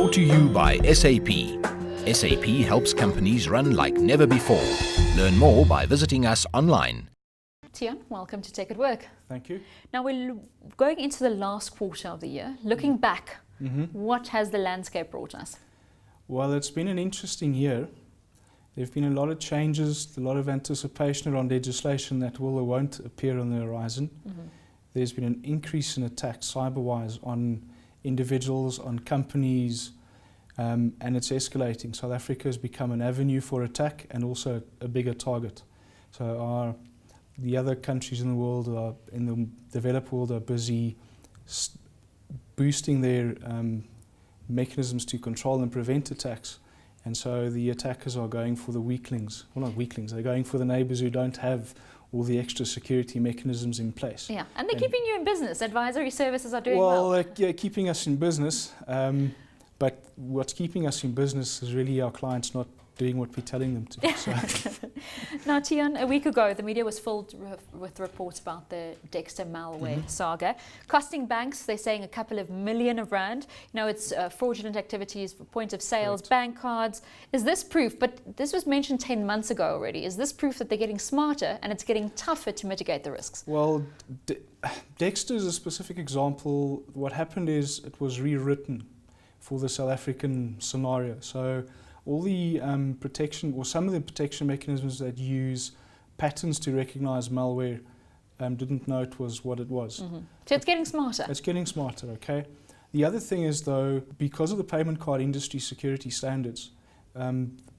Brought to you by SAP. SAP helps companies run like never before. Learn more by visiting us online. Tiaan, welcome to Tech at Work. Thank you. Now we're going into the last quarter of the year. Looking back, what has the landscape brought us? Well, it's been an interesting year. There have been a lot of changes, a lot of anticipation around legislation that will or won't appear on the horizon. There's been an increase in attacks cyber-wise on individuals, on companies, and it's escalating. South Africa has become an avenue for attack and also a bigger target. So the other countries in the world, in the developed world, are busy boosting their mechanisms to control and prevent attacks. And so the attackers are going for the weaklings. Well, not weaklings, they're going for the neighbours who don't have all the extra security mechanisms in place. Yeah, and they're keeping you in business. Advisory services are doing well. Well, they're keeping us in business, but what's keeping us in business is really our clients not doing what we're telling them to. So. Now, Tiaan, a week ago, the media was filled with reports about the Dexter malware saga, costing banks, they're saying, a couple of million of rand. You know, it's fraudulent activities for point of sales, bank cards. Is this proof, but this was mentioned 10 months ago already, is this proof that they're getting smarter and it's getting tougher to mitigate the risks? Well, Dexter is a specific example. What happened is it was rewritten for the South African scenario. So all the protection, or some of the protection mechanisms that use patterns to recognize malware didn't know it was what it was. So it's getting smarter. It's getting smarter, okay. The other thing is, though, because of the payment card industry security standards,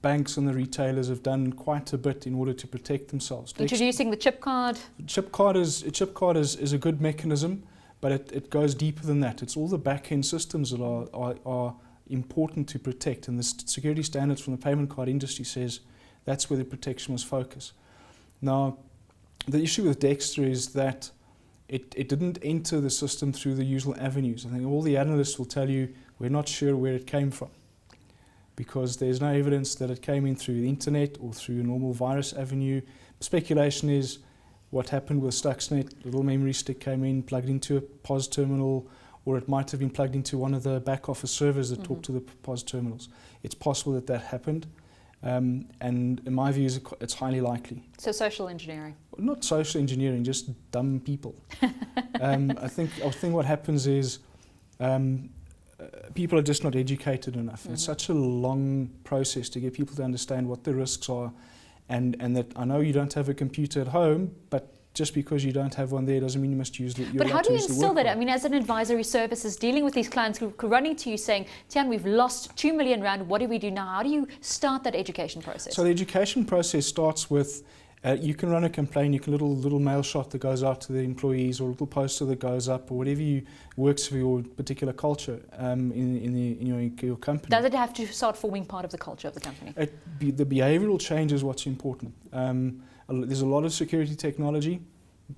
banks and the retailers have done quite a bit in order to protect themselves. Introducing the chip card. Chip card is a good mechanism, but it goes deeper than that. It's all the back-end systems that are important to protect, and the security standards from the payment card industry says that's where the protection was focused. Now, the issue with Dexter is that it didn't enter the system through the usual avenues. I think all the analysts will tell you we're not sure where it came from, because there's no evidence that it came in through the internet or through a normal virus avenue. Speculation is what happened with Stuxnet. A little memory stick came in, plugged into a POS terminal, or it might have been plugged into one of the back office servers that talk to the POS terminals. It's possible that that happened, and in my view, it's highly likely. So social engineering? Not social engineering, just dumb people. I think what happens is people are just not educated enough. It's such a long process to get people to understand what the risks are, and that I know you don't have a computer at home, but just because you don't have one there doesn't mean you must use it. But how do you instill that? I mean, as an advisory services dealing with these clients who are running to you saying, Tiaan, we've lost 2 million rand, what do we do now? How do you start that education process? So the education process starts with, you can run a campaign, you can little mail shot that goes out to the employees, or a little poster that goes up, or whatever works for your particular culture in your company. Does it have to start forming part of the culture of the company? The behavioral change is what's important. There's a lot of security technology.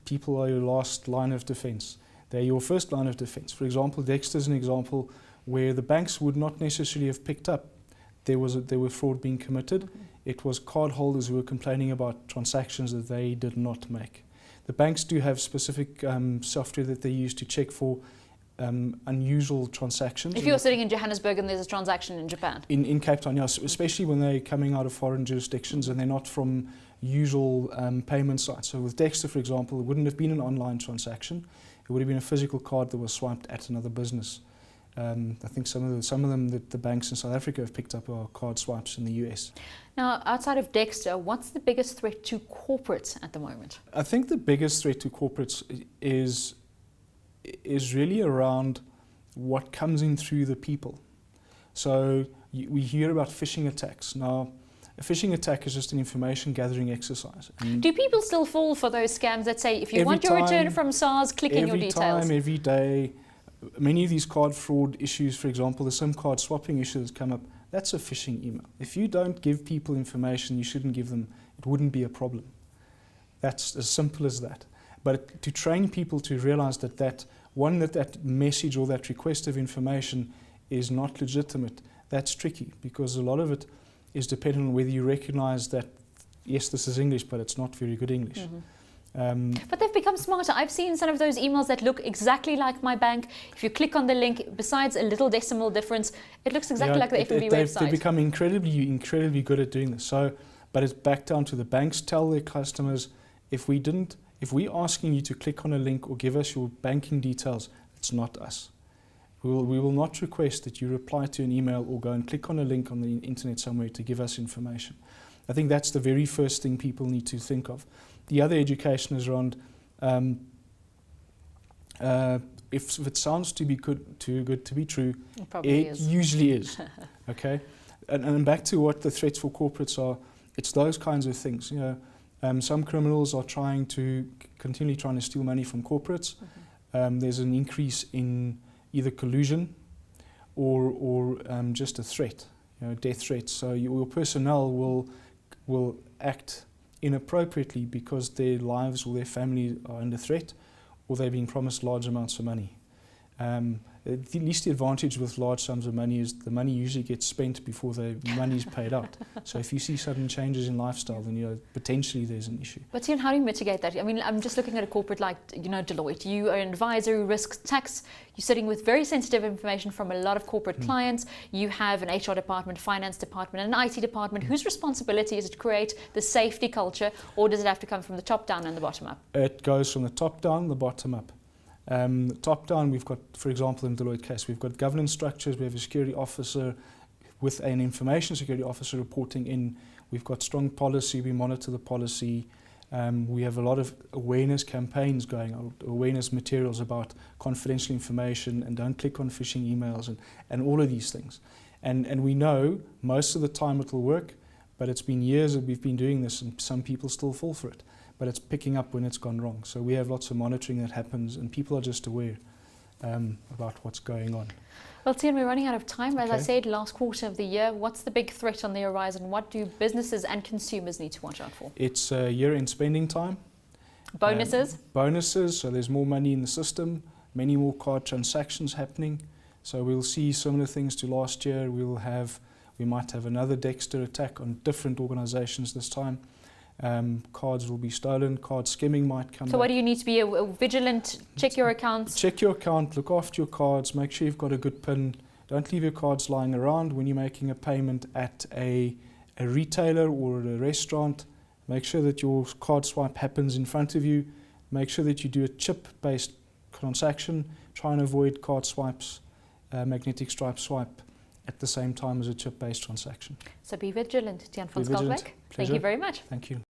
People are your last line of defense. They're your first line of defense. For example, Dexter is an example where the banks would not necessarily have picked up there were fraud being committed. It was cardholders who were complaining about transactions that they did not make. The banks do have specific software that they use to check for unusual transactions. If you're sitting in Johannesburg and there's a transaction in Japan? In Cape Town, yes, especially when they're coming out of foreign jurisdictions and they're not from usual payment sites. So with Dexter, for example, it wouldn't have been an online transaction. It would have been a physical card that was swiped at another business. I think some of them that the banks in South Africa have picked up are card swipes in the US. Now, outside of Dexter, what's the biggest threat to corporates at the moment? I think the biggest threat to corporates is really around what comes in through the people. So we hear about phishing attacks. Now, a phishing attack is just an information gathering exercise. And do people still fall for those scams that say, if you want your return from SARS, click in your details? Every day. Many of these card fraud issues, for example, the SIM card swapping issue that's come up, that's a phishing email. If you don't give people information you shouldn't give them, it wouldn't be a problem. That's as simple as that. But to train people to realize that message or that request of information is not legitimate, that's tricky, because a lot of it is dependent on whether you recognize that, yes, this is English, but it's not very good English. But they've become smarter. I've seen some of those emails that look exactly like my bank. If you click on the link, besides a little decimal difference, it looks exactly like the FNB website. They've become incredibly good at doing this. So, but it's back down to the banks tell their customers, if we're asking you to click on a link or give us your banking details, it's not us. We will not request that you reply to an email or go and click on a link on the internet somewhere to give us information. I think that's the very first thing people need to think of. The other education is around if it sounds too good to be true, it usually is. Okay, and back to what the threats for corporates are, it's those kinds of things. You know, some criminals are continually trying to steal money from corporates. There's an increase in either collusion or just a threat, you know, death threats. So your personnel will act inappropriately because their lives or their family are under threat, or they're being promised large amounts of money. At least the advantage with large sums of money is the money usually gets spent before the money is paid out. So if you see sudden changes in lifestyle, then, you know, potentially there's an issue. But Tiaan, how do you mitigate that? I mean, I'm just looking at a corporate like, you know, Deloitte. You are an advisor, risk, tax. You're sitting with very sensitive information from a lot of corporate clients. You have an HR department, finance department, and an IT department. Whose responsibility is it to create the safety culture, or does it have to come from the top down and the bottom up? It goes from the top down, the bottom up. Top down, we've got, for example, in the Deloitte case, we've got governance structures. We have a security officer with an information security officer reporting in. We've got strong policy. We monitor the policy. We have a lot of awareness campaigns going on, awareness materials about confidential information and don't click on phishing emails and all of these things. And we know most of the time it will work, but it's been years that we've been doing this and some people still fall for it. But it's picking up when it's gone wrong. So we have lots of monitoring that happens and people are just aware about what's going on. Well, Tiaan, we're running out of time. As I said, last quarter of the year, what's the big threat on the horizon? What do businesses and consumers need to watch out for? It's year-end spending time. Bonuses? Bonuses, so there's more money in the system, many more card transactions happening. So we'll see similar things to last year. We might have another Dexter attack on different organizations this time. Cards will be stolen, card skimming might come. So what do you need to be vigilant? Check your accounts? Check your account, look after your cards, make sure you've got a good PIN. Don't leave your cards lying around when you're making a payment at a retailer or at a restaurant. Make sure that your card swipe happens in front of you. Make sure that you do a chip-based transaction. Try and avoid card swipes, magnetic stripe swipe at the same time as a chip-based transaction. So be vigilant. Tiaan van Schalwyk, thank you very much. Thank you.